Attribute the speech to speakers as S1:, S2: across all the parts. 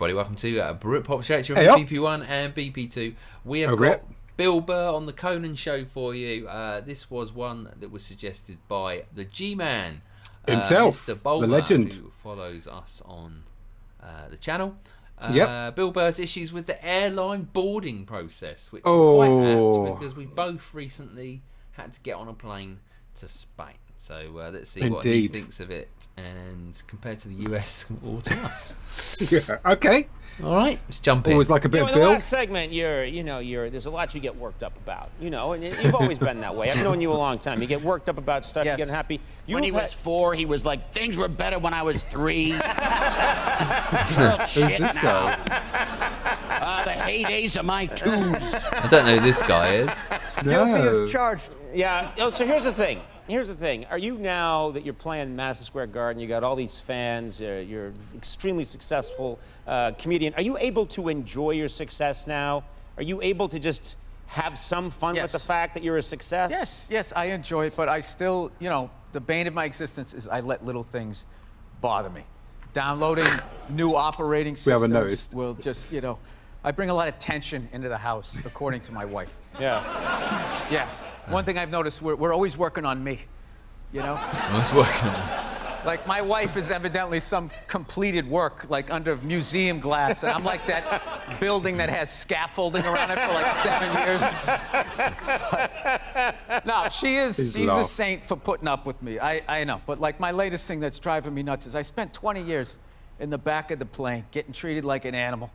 S1: everybody. Welcome to Britpop Shakespeare on BP1 and BP2. We have got Bill Burr on the Conan show for you. This was one that was suggested by the G-Man
S2: himself,
S1: Mr. Bowler,
S2: the legend,
S1: who follows us on the channel.
S2: Yep.
S1: Bill Burr's issues with the airline boarding process, which is quite apt because we both recently had to get on a plane to Spain. So let's see what he thinks of it, and compared to the US or to us.
S2: Yeah. Okay.
S1: All right, let's jump in.
S2: Always like a bit of
S3: in the
S2: Bill.
S3: last segment, there's a lot you get worked up about, and you've always been that way. I've known you a long time. You get worked up about stuff. Yes. You get happy.
S4: When he was 4, he was like, things were better when I was 3. World shit now. The heydays of my 2s.
S1: I don't know who this guy is.
S2: No.
S3: Guilty as charged. Yeah. So here's the thing. Are you, now that you're playing Madison Square Garden, you got all these fans, you're extremely successful comedian, are you able to enjoy your success now? Are you able to just have some fun with the fact that you're a success?
S5: Yes, I enjoy it, but I still, the bane of my existence is I let little things bother me. Downloading new operating systems will just, I bring a lot of tension into the house, according to my wife.
S3: Yeah.
S5: Yeah. One thing I've noticed, we're always working on me,
S1: Always working on me.
S5: Like, my wife is evidently some completed work, like under museum glass, and I'm like that building that has scaffolding around it for like 7 years. No, she's a saint for putting up with me. I know, but like my latest thing that's driving me nuts is I spent 20 years in the back of the plane getting treated like an animal,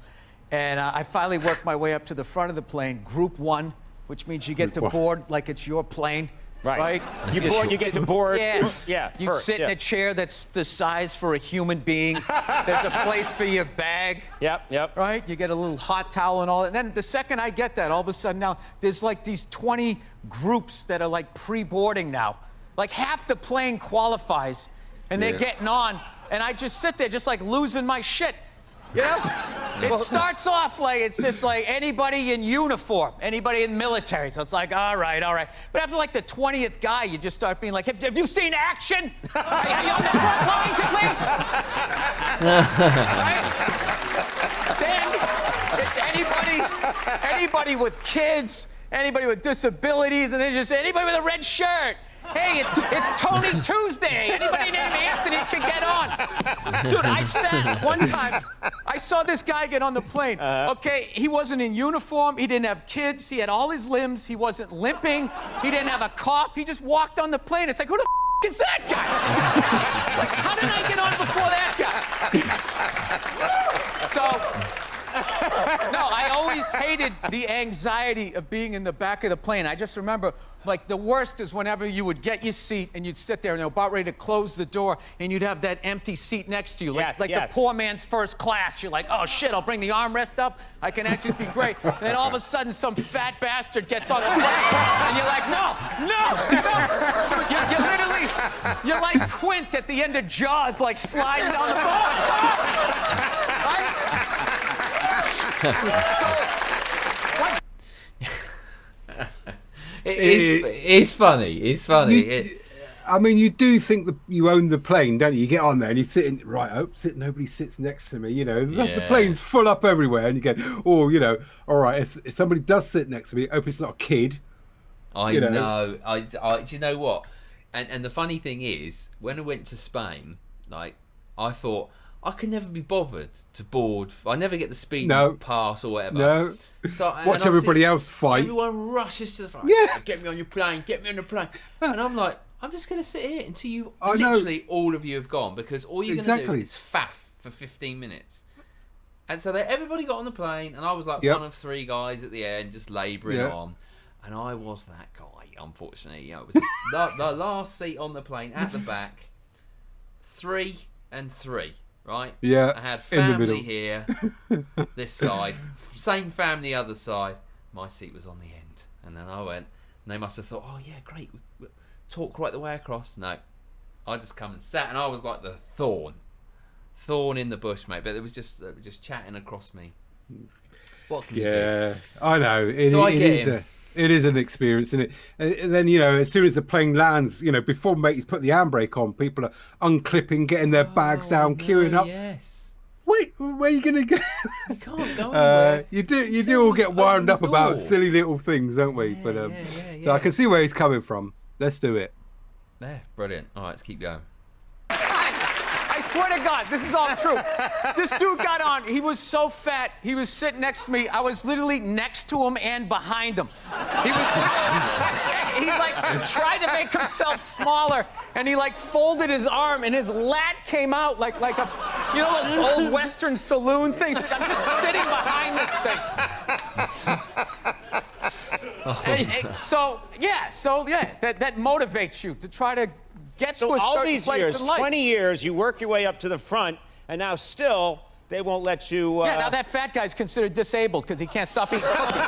S5: and I finally worked my way up to the front of the plane, Group 1, which means you get to board like it's your plane. Right?
S3: You get to board.
S5: Yes.
S3: Yeah.
S5: You sit in a chair that's the size for a human being. There's a place for your bag.
S3: Yep.
S5: Right? You get a little hot towel and all that. And then the second I get that, all of a sudden now, there's like these 20 groups that are like pre-boarding now. Like half the plane qualifies, and they're getting on, and I just sit there just like losing my shit. It starts off like it's just like anybody in uniform, anybody in military. So it's like, all right. But after like the 20th guy, you just start being like, have you seen action? Are you on the front lines at least? Then it's anybody with kids, anybody with disabilities, and then just anybody with a red shirt. Hey, it's Tony Tuesday. Anybody named Anthony can get on. Dude, I sat one time, I saw this guy get on the plane. Okay, he wasn't in uniform. He didn't have kids. He had all his limbs. He wasn't limping. He didn't have a cough. He just walked on the plane. It's like, who the is that guy? Like, how did I get on before that guy? So... No, I always hated the anxiety of being in the back of the plane. I just remember, like, the worst is whenever you would get your seat and you'd sit there and they're about ready to close the door and you'd have that empty seat next to you. Like the poor man's first class. You're like, oh, shit, I'll bring the armrest up. I can actually be great. And then all of a sudden, some fat bastard gets on the plane and you're like, no. You're like Quint at the end of Jaws, like sliding down the phone. Right?
S1: It's funny.
S2: I mean, you do think that you own the plane, don't you? You get on there and you're sitting, right, I hope nobody sits next to me, The plane's full up everywhere, and you go, all right, if somebody does sit next to me, I hope it's not a kid.
S1: I know. Do you know what? And the funny thing is, when I went to Spain, like, I thought, I can never be bothered to board. I never get the speed pass or whatever.
S2: No.
S1: So
S2: watch everybody else fight.
S1: Everyone rushes to the front.
S2: Yeah.
S1: Get me on your plane. And I'm like, I'm just going to sit here until all of you have gone, because all you're going to do is faff for 15 minutes. And so everybody got on the plane, and I was like one of 3 guys at the end, just labouring on. And I was that guy, unfortunately. It was the last seat on the plane at the back, 3 and 3. Right?
S2: Yeah.
S1: I had family here, this side, same family other side. My seat was on the end, and then I went. And they must have thought, oh yeah, great, we talk right the way across. No, I just come and sat, and I was like the thorn in the bush, mate. But they were just chatting across me. What can you do?
S2: Yeah, I know. It is an experience, isn't it? And then, as soon as the plane lands, before he's put the handbrake on, people are unclipping, getting their bags down, queuing up.
S1: Yes.
S2: Wait, where are you going to go?
S1: You can't go anywhere.
S2: You do all get wound up about silly little things, don't we? But so I can see where he's coming from. Let's do it.
S1: There, brilliant. All right, let's keep going.
S5: I swear to God, this is all true. This dude got on. He was so fat. He was sitting next to me. I was literally next to him and behind him. He like tried to make himself smaller, and he like folded his arm, and his lat came out like a, you know, those old Western saloon things. I'm just sitting behind this thing. So that motivates you to try to get to a
S3: all
S5: certain
S3: these
S5: place
S3: years,
S5: in life.
S3: 20 years, you work your way up to the front, and now still they won't let you.
S5: Yeah, now that fat guy's considered disabled because he can't stop eating cookies.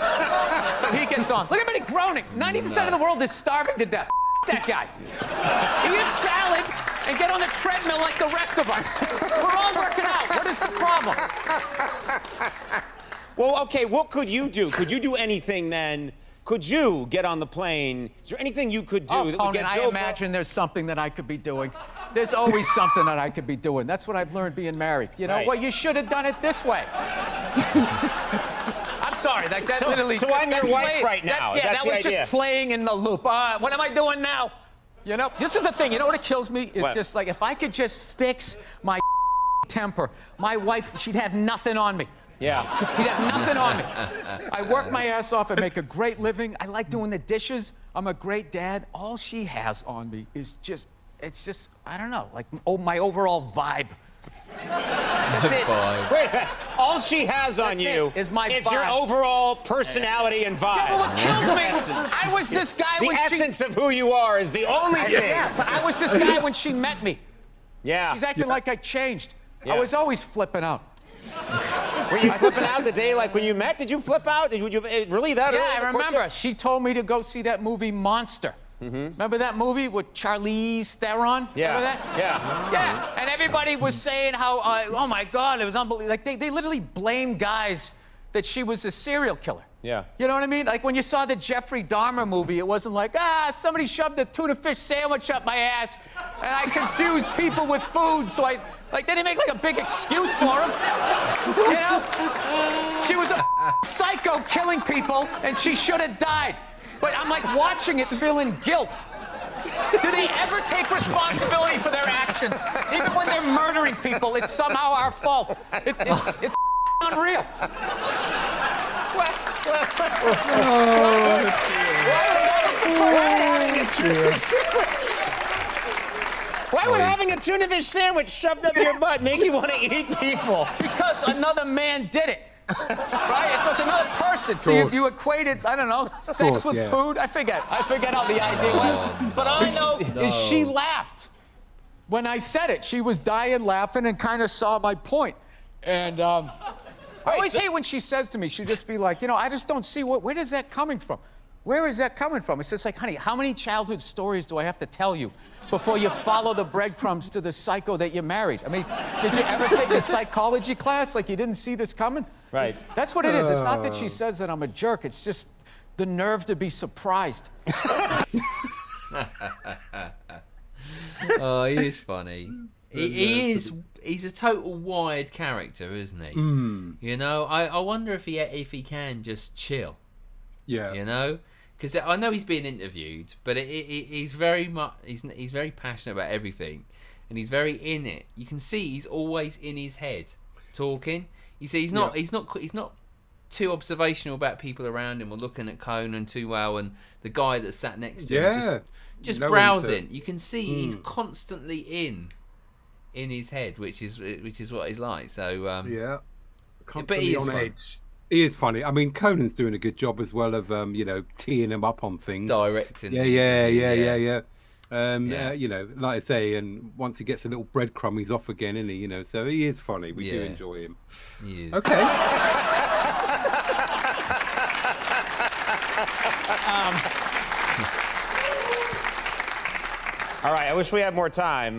S5: So he gets on. Look at me groaning. 90% of the world is starving to death. That guy. Eat a salad and get on the treadmill like the rest of us. We're all working out. What is the problem?
S3: Well, okay, what could you do? Could you do anything then? Could you get on the plane? Is there anything you could do that would
S5: Conan,
S3: get
S5: I imagine there's something that I could be doing. There's always something that I could be doing. That's what I've learned being married. You know,
S3: Right.
S5: well, you should have done it this way. I'm sorry, that literally.
S3: So I'm your wife right now.
S5: That was
S3: idea.
S5: just playing in the loop. What am I doing now? You know, this is the thing. You know what kills me? It's just like if I could just fix my temper, my wife, she'd have nothing on me.
S3: Yeah.
S5: She'd have nothing on me. I work my ass off and make a great living. I like doing the dishes. I'm a great dad. All she has on me is just, I don't know, like my overall vibe. That's it.
S3: Wait a minute. All she has on you
S5: is my
S3: your
S5: vibe.
S3: overall personality and vibe.
S5: Yeah, but what kills me, I was this guy
S3: The
S5: when
S3: essence of who you are is the only thing.
S5: Yeah, but I was this guy when she met me.
S3: Yeah.
S5: She's acting like I changed.
S3: Yeah.
S5: I was always flipping out.
S3: Were you flipping out the day like when you met? Did you flip out? Did you really that early?
S5: Yeah,
S3: in the
S5: I remember.
S3: courtship?
S5: She told me to go see that movie Monster. Remember that movie with Charlize Theron?
S3: Yeah.
S5: Remember that?
S3: Yeah.
S5: Yeah. And everybody was saying how, oh my God, it was unbelievable. Like they literally blamed guys that she was a serial killer.
S3: Yeah.
S5: You know what I mean? Like when you saw the Jeffrey Dahmer movie, it wasn't like, somebody shoved a tuna fish sandwich up my ass, and I confused people with food, so they didn't make like a big excuse for him. You know? She was a psycho killing people, and she should have died. But I'm like watching it feeling guilt. Do they ever take responsibility for their actions? Even when they're murdering people, it's somehow our fault. It's unreal.
S3: Why would having a tuna fish sandwich shoved up your butt make you want to eat people?
S5: Because another man did it. Right? So it's another person. So you equated, I don't know, sex with food. I forget how the idea went. But all I know is she laughed. When I said it, she was dying laughing and kind of saw my point. And I always hate when she says to me, she'd just be like, I just don't see where is that coming from? Where is that coming from? It's just like, honey, how many childhood stories do I have to tell you before you follow the breadcrumbs to the psycho that you married? I mean, did you ever take a psychology class like you didn't see this coming?
S3: Right.
S5: That's what it is. It's not that she says that I'm a jerk. It's just the nerve to be surprised.
S1: Oh, he is funny. He's a total wired character, isn't he? You know, I wonder if he can just chill.
S2: Yeah.
S1: You know, because I know he's being interviewed, but he's very much he's very passionate about everything, and he's very in it. You can see he's always in his head, talking. You see, he's not too observational about people around him or looking at Conan too well, and the guy that sat next to him just browsing. You can see he's constantly in his head, which is what he's like. So
S2: constantly on edge. He is funny. I mean, Conan's doing a good job as well of teeing him up on things,
S1: directing.
S2: Yeah. Like I say, and once he gets a little breadcrumb, he's off again, isn't he? So he is funny. We do enjoy him.
S1: He is.
S2: Okay.
S3: All right, I wish we had more time.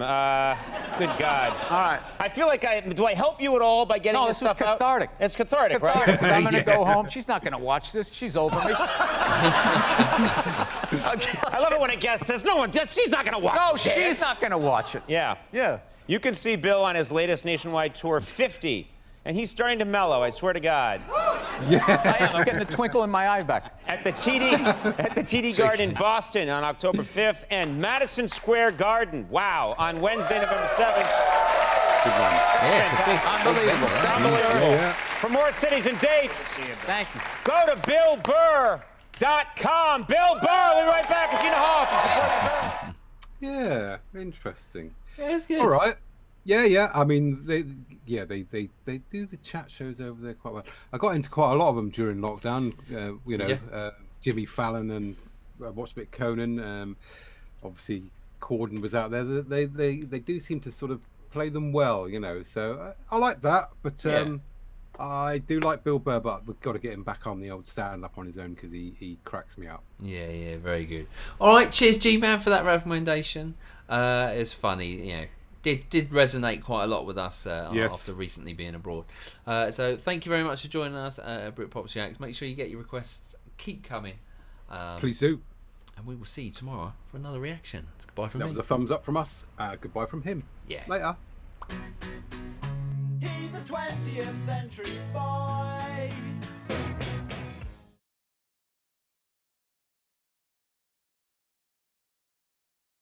S3: Good God.
S5: All right.
S3: I feel like do I help you at all by getting this stuff out?
S5: Cathartic.
S3: It's cathartic, right?
S5: Because I'm going to go home. She's not going to watch this. She's over me.
S3: I love it when a guest says, she's not going to watch
S5: No,
S3: this.
S5: she's not going to watch it.
S3: Yeah.
S5: Yeah.
S3: You can see Bill on his latest nationwide tour, 50. And he's starting to mellow, I swear to God.
S2: Yeah.
S5: I am. I'm getting the twinkle in my eye back.
S3: At the TD Garden in Boston on October 5th and Madison Square Garden, wow, on Wednesday, November 7th.
S4: Good one.
S1: Yeah,
S5: Unbelievable.
S3: Unbelievable.
S2: Yeah.
S3: For more cities and dates,
S5: Thank you.
S3: go to BillBurr.com. Bill Burr, we'll be right back with Gina Hoff. You support Burr.
S2: Yeah, interesting.
S1: Yeah, it's good.
S2: All right. Yeah. I mean, they do the chat shows over there quite well. I got into quite a lot of them during lockdown. Jimmy Fallon, and I watched a bit Conan. Obviously, Corden was out there. They do seem to sort of play them well, So I like that. But I do like Bill Burr, but we've got to get him back on the old stand-up on his own because he cracks me up.
S1: Yeah, very good. All right, cheers, G-Man, for that recommendation. It was funny, Did resonate quite a lot with us after recently being abroad. So thank you very much for joining us at Britpop Shacks. Make sure you get your requests. Keep coming.
S2: Please do.
S1: And we will see you tomorrow for another reaction. It's goodbye from
S2: That
S1: me.
S2: was a thumbs up from us. Goodbye from him.
S1: Yeah.
S2: Later.
S6: He's a 20th century boy.